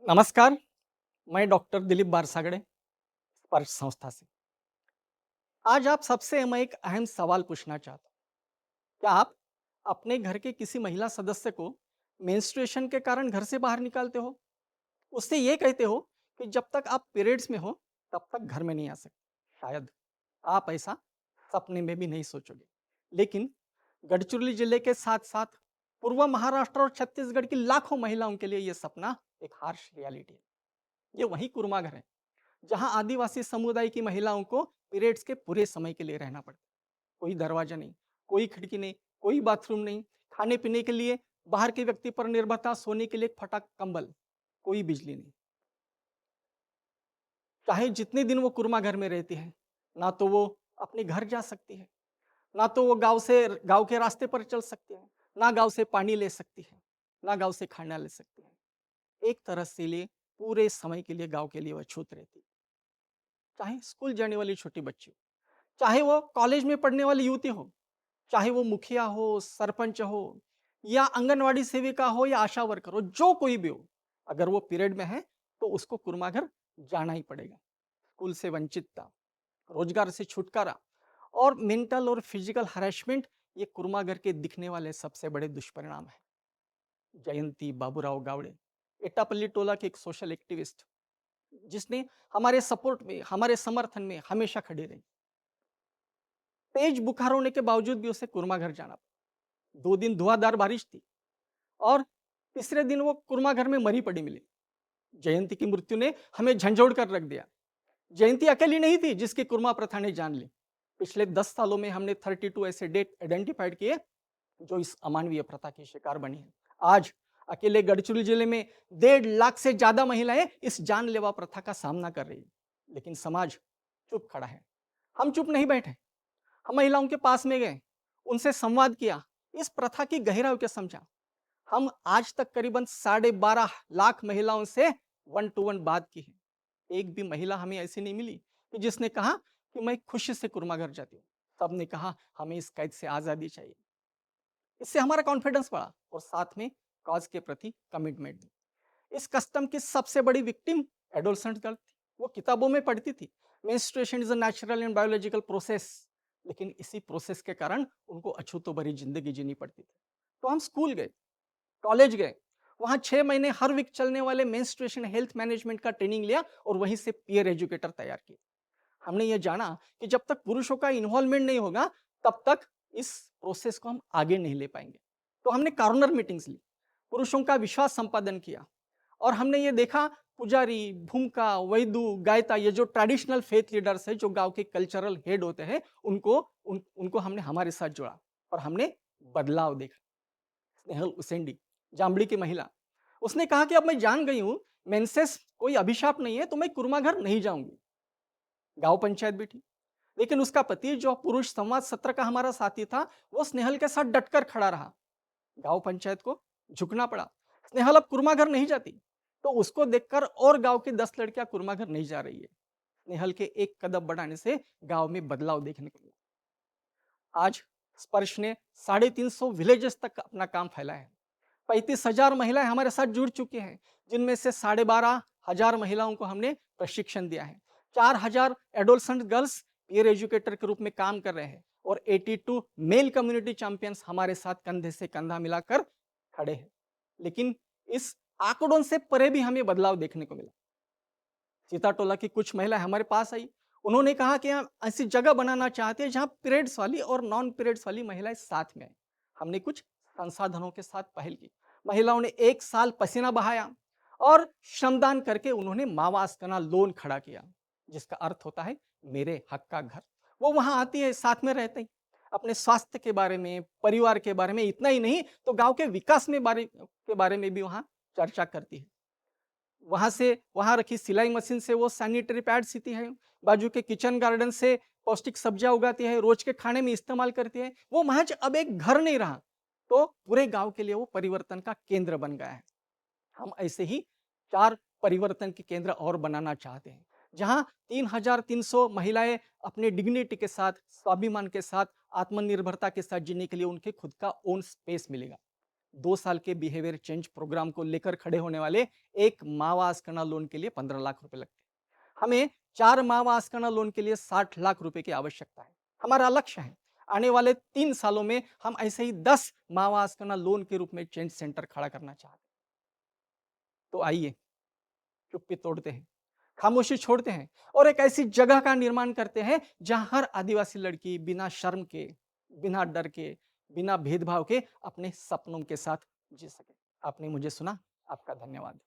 नमस्कार, मैं डॉक्टर दिलीप बारसागड़े, स्पर्श संस्था से। आज आप सबसे मैं एक अहम सवाल पूछना चाहता हूँ। क्या आप अपने घर के किसी महिला सदस्य को मेंस्ट्रुएशन के कारण घर से बाहर निकालते हो? उससे ये कहते हो कि जब तक आप पीरियड्स में हो, तब तक घर में नहीं आ सकते। शायद आप ऐसा सपने में भी नहीं सोचोगे। लेकिन गढ़चिरौली जिले के साथ-साथ पूर्व महाराष्ट्र और छत्तीसगढ़ की लाखों महिलाओं के लिए ये सपना एक हार्श रियलिटी है। ये वही कुर्मा घर है जहां आदिवासी समुदाय की महिलाओं को पीरियड्स के पूरे समय के लिए रहना पड़ता है। कोई दरवाजा नहीं, कोई खिड़की नहीं, कोई बाथरूम नहीं, खाने पीने के लिए बाहर के व्यक्ति पर निर्भरता, सोने के लिए एक फटा कंबल, कोई बिजली नहीं। चाहे जितने दिन वो कुर्मा घर में रहती है, ना तो वो अपने घर जा सकती है, ना तो वो गांव के रास्ते पर चल सकती है, ना गांव से पानी ले सकती है, ना गांव से खाना ले सकती है। एक तरह से लिए पूरे समय के लिए गांव के लिए वह छूत रहती है। चाहे स्कूल जाने वाली छोटी बच्ची हो, चाहे वो कॉलेज में पढ़ने वाली युवती हो, चाहे वो मुखिया हो, सरपंच हो या आंगनवाड़ी सेविका हो या आशा वर्कर हो, जो कोई भी हो, अगर वो पीरियड में है तो उसको कुर्माघर जाना ही पड़ेगा। स्कूल से वंचितता, रोजगार से छुटकारा और मेंटल और फिजिकल हरेसमेंट, ये कुर्माघर के दिखने वाले सबसे बड़े दुष्परिणाम है। जयंती बाबूराव गावड़े, एटापल्ली टोला के एक सोशल एक्टिविस्ट, जिसने हमारे सपोर्ट में, हमारे समर्थन में हमेशा खड़ी रही। तेज बुखार होने के बावजूद भी उसे कुर्मा घर जाना पड़ा। 2 दिन धुआंधार बारिश थी और तीसरे दिन वो कुर्मा घर में मरी पड़ी मिली। जयंती की मृत्यु ने हमें झंझोड़ कर रख दिया। जयंती अकेली नहीं थी जिसकी कुर्मा प्रथा ने जान ली। पिछले 10 सालों में हमने 32 ऐसे डेट आइडेंटिफाइड किए जो इस अमानवीय प्रथा के शिकार बनी है। आज अकेले गढ़चिरौली जिले में 1.5 लाख से ज्यादा महिलाएं इस जानलेवा प्रथा का सामना कर रही है। लेकिन समाज चुप खड़ा है। हम चुप नहीं बैठे। हम महिलाओं के पास में गए, उनसे संवाद किया, इस प्रथा की गहराई को समझा। हम आज तक करीबन 12.5 लाख महिलाओं से वन टू वन बात की है। एक भी महिला हमें ऐसी नहीं मिली कि जिसने कहा कि मैं खुशी से कुर्मा घर जाती हूँ। सबने कहा हमें इस कैद से आजादी चाहिए। इससे हमारा कॉन्फिडेंस बढ़ा और साथ में कॉज के प्रति कमिटमेंट भी। इस कस्टम की सबसे बड़ी विक्टिम एडोलसेंट गर्ल थी। वो किताबों में पढ़ती थी menstruation is a natural and biological process, लेकिन इसी प्रोसेस के कारण उनको अछूतो भरी जिंदगी जीनी पड़ती थी। तो हम स्कूल गए, कॉलेज गए, वहां 6 महीने हर वीक चलने वाले मेंस्ट्रुएशन हेल्थ मैनेजमेंट का ट्रेनिंग लिया और वहीं से पीयर एजुकेटर तैयार किए। हमने ये जाना कि जब तक पुरुषों का इन्वॉल्वमेंट नहीं होगा, तब तक इस प्रोसेस को हम आगे नहीं ले पाएंगे। तो हमने कॉर्नर मीटिंग्स ली, पुरुषों का विश्वास संपादन किया और हमने ये देखा पुजारी, भूमका, वैदू, गायता, ये जो ट्रेडिशनल फेथ लीडर्स है, जो गांव के कल्चरल हेड होते हैं, उनको हमने हमारे साथ जोड़ा और हमने बदलाव देखा। स्नेहल उसेंडी, जामबड़ी की महिला, उसने कहा कि अब मैं जान गई हूं मेंसेस कोई अभिशाप नहीं है, तो मैं कुर्मा घर नहीं जाऊंगी। गांव पंचायत बैठी, लेकिन उसका पति जो पुरुष संवाद सत्र का हमारा साथी था, वो स्नेहल के साथ डटकर खड़ा रहा। गांव पंचायत को झुकना पड़ा। स्नेहल अब कुर्माघर नहीं जाती, तो उसको देखकर और गांव की 10 लड़कियां कुर्माघर नहीं जा रही है। स्नेहल के एक कदम बढ़ाने से गांव में बदलाव देखने को मिला। आज स्पर्श ने 350 विलेजेस तक अपना काम फैलाया है। 35,000 महिलाएं हमारे साथ जुड़ चुकी हैं, जिनमें से 12,500 महिलाओं को हमने प्रशिक्षण दिया है। 4,000 एडोलसेंट गर्ल्स पीयर एजुकेटर के रूप में काम कर रहे हैं और 82 मेल कम्युनिटी चैंपियंस हमारे साथ कंधे से कंधा मिलाकर खड़े हैं। लेकिन इस आंकड़ों से परे भी हमें बदलाव देखने को मिला। सीताटोला की कुछ महिला हमारे पास आई। उन्होंने कहा कि हम ऐसी जगह बनाना चाहते हैं जहां पीरियड्स वाली और नॉन पीरियड्स वाली महिलाएं साथ में आए। हमने कुछ संसाधनों के साथ पहल की। महिलाओं ने 1 साल पसीना बहाया और श्रमदान करके उन्होंने मावास्कना लोन खड़ा किया, जिसका अर्थ होता है मेरे हक का घर। वो वहां आती है, साथ में रहते हैं, अपने स्वास्थ्य के बारे में, परिवार के बारे में, इतना ही नहीं तो गांव के विकास के बारे में भी वहां चर्चा करती है। वहाँ से वहाँ रखी सिलाई मशीन से वो सैनिटरी पैड सीती है, बाजू के किचन गार्डन से पौष्टिक सब्जियाँ उगाती है, रोज के खाने में इस्तेमाल करती है। वो महज अब एक घर नहीं रहा, तो पूरे गांव के लिए वो परिवर्तन का केंद्र बन गया है। हम ऐसे ही 4 परिवर्तन के केंद्र और बनाना चाहते हैं, जहाँ 3,300 महिलाएं अपने डिग्निटी के साथ, स्वाभिमान के साथ, आत्मनिर्भरता के साथ जीने के लिए उनके खुद का ओन स्पेस मिलेगा। 2 साल के बिहेवियर चेंज प्रोग्राम को लेकर खड़े होने वाले एक मावा आस्कना लोन के लिए 15 लाख रुपए लगते हैं। हमें 4 मावा आस्कना लोन के लिए 60 लाख रुपए की आवश्यकता है। हमारा लक्ष्य है आने वाले 3 सालों में हम ऐसे ही 10 मावा आस्कना लोन के रूप में चेंज सेंटर खड़ा करना चाहते हैं। तो आइए चुप्पी तोड़ते हैं, खामोशी छोड़ते हैं और एक ऐसी जगह का निर्माण करते हैं जहां हर आदिवासी लड़की बिना शर्म के, बिना डर के, बिना भेदभाव के अपने सपनों के साथ जी सके। आपने मुझे सुना, आपका धन्यवाद।